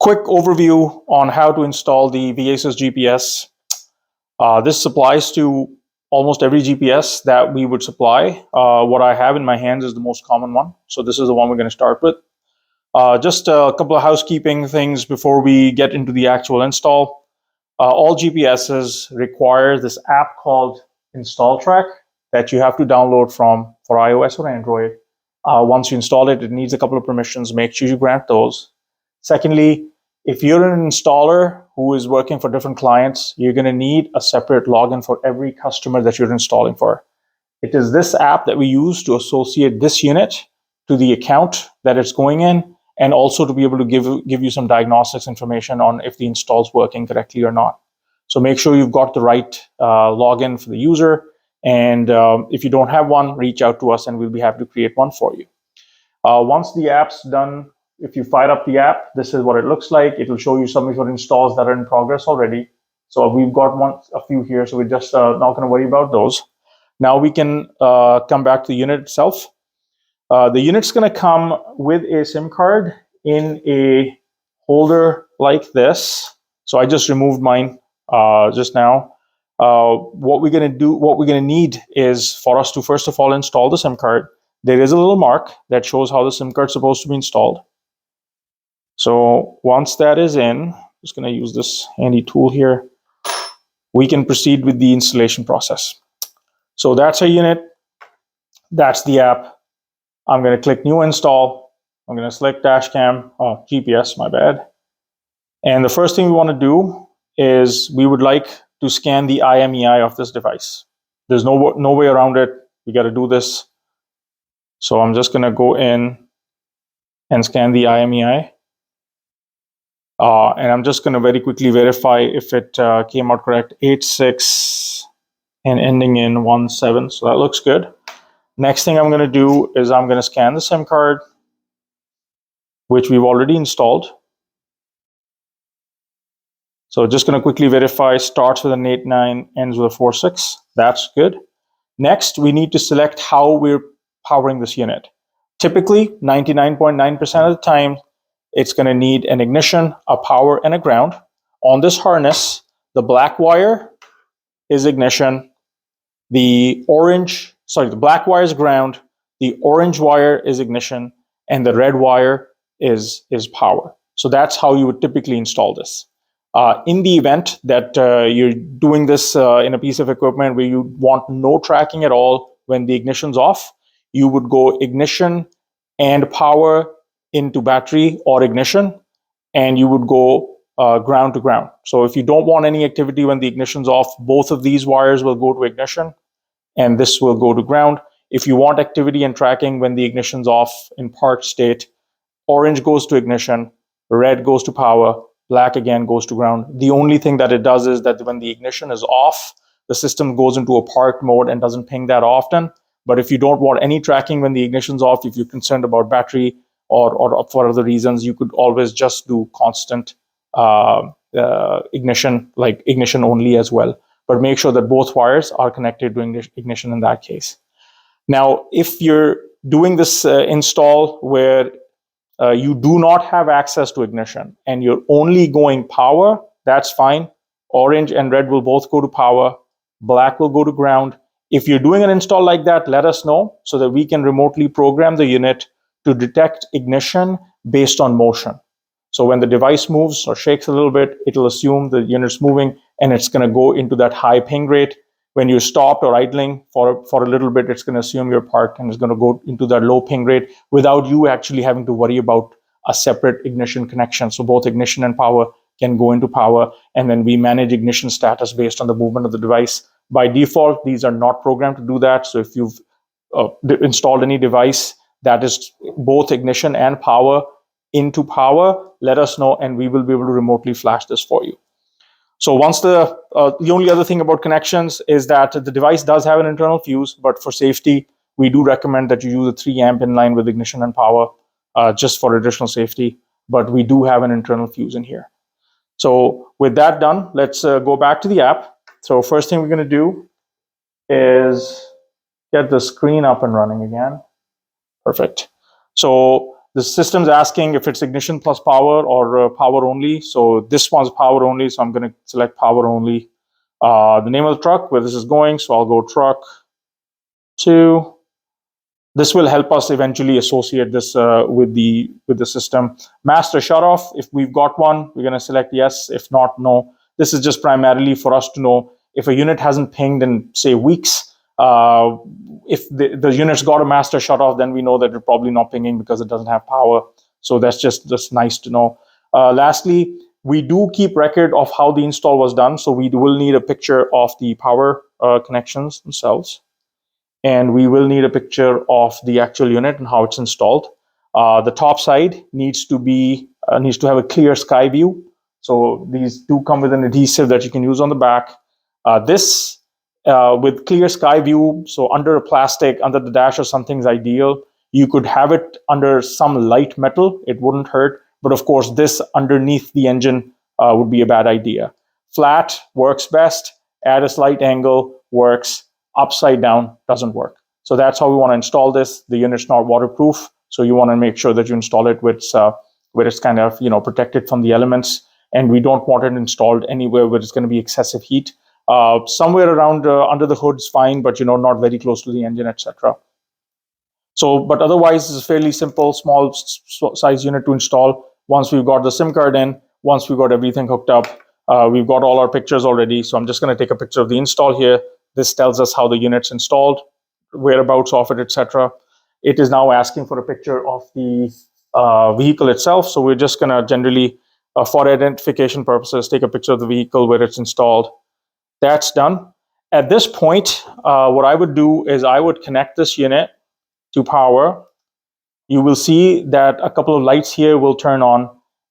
quick overview on how to install the Viaesys GPS. This applies to almost every GPS that we would supply. What I have in my hands is the most common one. So this is the one we're going to start with. Just a couple of housekeeping things before we get into the actual install. All GPSs require this app called Install Track that you have to download for iOS or Android. Once you install it, it needs a couple of permissions. Make sure you grant those. Secondly, if you're an installer who is working for different clients, you're going to need a separate login for every customer that you're installing for. It is this app that we use to associate this unit to the account that it's going in, and also to be able to give you some diagnostics information on if the install is working correctly or not. So make sure you've got the right login for the user. And if you don't have one, reach out to us and we'll be happy to create one for you. Once the app's done, if you fire up the app, this is what it looks like. It will show you some of your installs that are in progress already. So we've got a few here, so we're just not going to worry about those. Now we can come back to the unit itself. The unit's going to come with a SIM card in a holder like this. So I just removed mine just now. What we're going to need is for us to first of all install the SIM card. There is a little mark that shows how the SIM card is supposed to be installed. So once that is in, I'm just going to use this handy tool here, we can proceed with the installation process. So that's our unit. That's the app. I'm going to click New Install. I'm going to select Dashcam, GPS, my bad. And the first thing we want to do is we would like to scan the IMEI of this device. There's no way around it. We got to do this. So I'm just going to go in and scan the IMEI. And I'm just going to very quickly verify if it came out correct. 86 and ending in 17. So that looks good. Next thing I'm going to do is I'm going to scan the SIM card, which we've already installed. So just going to quickly verify, starts with an 89, ends with a 46. That's good. Next, we need to select how we're powering this unit. Typically, 99.9% of the time, it's going to need an ignition, a power, and a ground. On this harness, the black wire is ignition, the black wire is ground, the orange wire is ignition, and the red wire is power. So that's how you would typically install this. In the event that you're doing this in a piece of equipment where you want no tracking at all when the ignition's off, you would go ignition and power into battery or ignition, and you would go ground to ground. So if you don't want any activity when the ignition's off, both of these wires will go to ignition and this will go to ground. If you want activity and tracking when the ignition's off in parked state, orange goes to ignition, red goes to power, black again goes to ground. The only thing that it does is that when the ignition is off, the system goes into a parked mode and doesn't ping that often. But if you don't want any tracking when the ignition's off, if you're concerned about battery or for other reasons, you could always just do constant ignition, like ignition only as well. But make sure that both wires are connected to ignition in that case. Now, if you're doing this install where you do not have access to ignition and you're only going power, that's fine. Orange and red will both go to power. Black will go to ground. If you're doing an install like that, let us know so that we can remotely program the unit to detect ignition based on motion. So when the device moves or shakes a little bit, it'll assume the unit's moving and it's going to go into that high ping rate. When you're stopped or idling for a little bit, it's going to assume you're parked and it's going to go into that low ping rate without you actually having to worry about a separate ignition connection. So both ignition and power can go into power, and then we manage ignition status based on the movement of the device. By default, these are not programmed to do that. So if you've installed any device that is both ignition and power into power, let us know and we will be able to remotely flash this for you. So once the only other thing about connections is that the device does have an internal fuse, but for safety, we do recommend that you use a 3 amp inline with ignition and power just for additional safety, but we do have an internal fuse in here. So with that done, let's go back to the app. So first thing we're going to do is get the screen up and running again. Perfect. So The system's asking if it's ignition plus power or power only. So this one's power only, so I'm going to select power only. The name of the truck, where this is going, so I'll go truck 2. This will help us eventually associate this with the system. Master shutoff, if we've got one, we're going to select yes. If not, no. This is just primarily for us to know if a unit hasn't pinged in, say, weeks. If the unit's got a master shutoff, then we know that it's probably not pinging because it doesn't have power. So that's just nice to know. Lastly, we do keep record of how the install was done. So we will need a picture of the power connections themselves. And we will need a picture of the actual unit and how it's installed. The top side needs to have a clear sky view. So these do come with an adhesive that you can use on the back. This with clear sky view, so under a plastic, under the dash or something is ideal. You could have it under some light metal, it wouldn't hurt. But of course, this underneath the engine would be a bad idea. Flat works best, at a slight angle works, upside down doesn't work. So that's how we want to install this. The unit's not waterproof, so you want to make sure that you install it with where it's kind of protected from the elements, and we don't want it installed anywhere where it's going to be excessive heat. Somewhere around under the hood is fine, but not very close to the engine, etc. So, but otherwise, it's a fairly simple, small size unit to install. Once we've got the SIM card in, once we've got everything hooked up, we've got all our pictures already. So I'm just going to take a picture of the install here. This tells us how the unit's installed, whereabouts of it, etc. It is now asking for a picture of the vehicle itself. So we're just going to generally, for identification purposes, take a picture of the vehicle where it's installed. That's done. At this point, what I would do is I would connect this unit to power. You will see that a couple of lights here will turn on,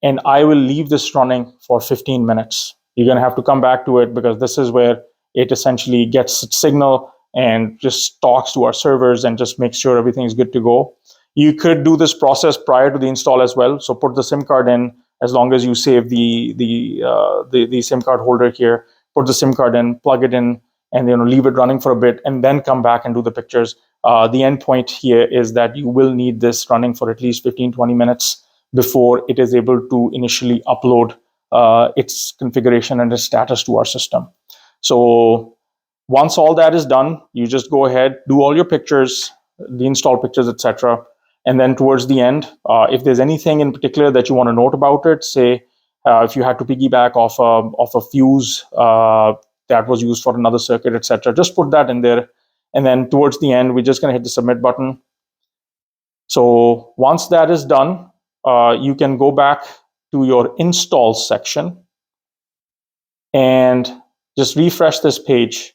and I will leave this running for 15 minutes. You're going to have to come back to it because this is where it essentially gets its signal and just talks to our servers and just makes sure everything is good to go. You could do this process prior to the install as well. So put the SIM card in, as long as you save the SIM card holder here. Put the SIM card in, plug it in, and leave it running for a bit, and then come back and do the pictures. The end point here is that you will need this running for at least 15-20 minutes before it is able to initially upload its configuration and its status to our system. So once all that is done, you just go ahead, do all your pictures, the install pictures, etc. And then towards the end, if there's anything in particular that you want to note about it, say if you had to piggyback off a fuse that was used for another circuit, etc., just put that in there. And then towards the end, we're just going to hit the submit button. So once that is done, you can go back to your install section and just refresh this page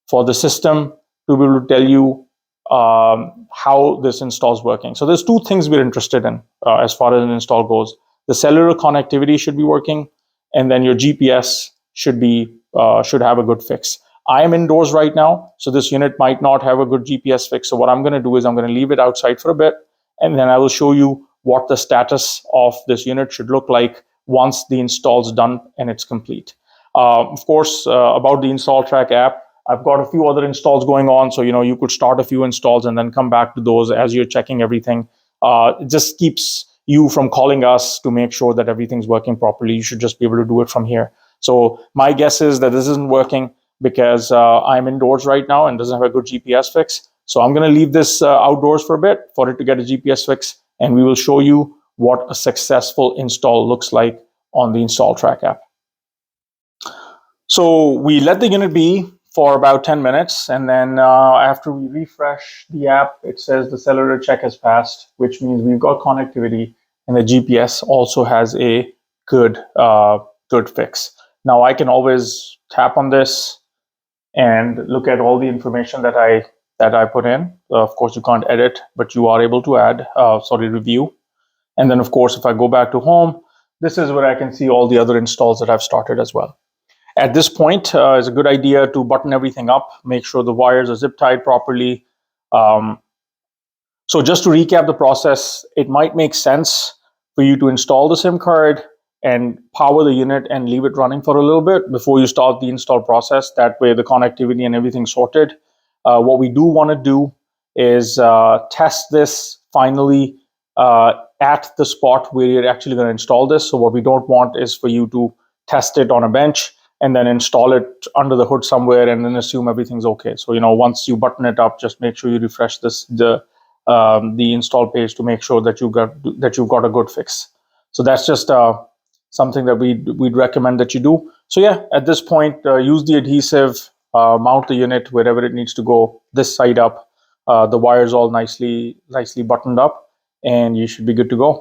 for the system to be able to tell you how this install is working. So there's two things we're interested in as far as an install goes. The cellular connectivity should be working, and then your GPS should have a good fix. I am indoors right now, so this unit might not have a good GPS fix. So what I'm going to do is I'm going to leave it outside for a bit, and then I will show you what the status of this unit should look like once the install is done and it's complete. Of course, about the Install Track app, I've got a few other installs going on. So, you could start a few installs and then come back to those as you're checking everything. It just keeps you from calling us to make sure that everything's working properly. You should just be able to do it from here. So my guess is that this isn't working because I'm indoors right now and doesn't have a good GPS fix. So I'm going to leave this outdoors for a bit for it to get a GPS fix, and we will show you what a successful install looks like on the Install Track app. So we let the unit be for about 10 minutes, and then after we refresh the app, it says the cellular check has passed, which means we've got connectivity, and the GPS also has a good fix. Now I can always tap on this and look at all the information that I put in. Of course, you can't edit, but you are able to add, review. And then, of course, if I go back to home, this is where I can see all the other installs that I've started as well. At this point, it's a good idea to button everything up, make sure the wires are zip tied properly. So just to recap the process, it might make sense for you to install the SIM card and power the unit and leave it running for a little bit before you start the install process. That way the connectivity and everything's sorted. What we do want to do is test this finally at the spot where you're actually going to install this. So what we don't want is for you to test it on a bench and then install it under the hood somewhere and then assume everything's okay. So once you button it up, just make sure you refresh the install page to make sure that you've got a good fix. So that's just something that we'd recommend that you do. So yeah, at this point, use the adhesive, mount the unit wherever it needs to go, this side up, the wires all nicely buttoned up, and you should be good to go.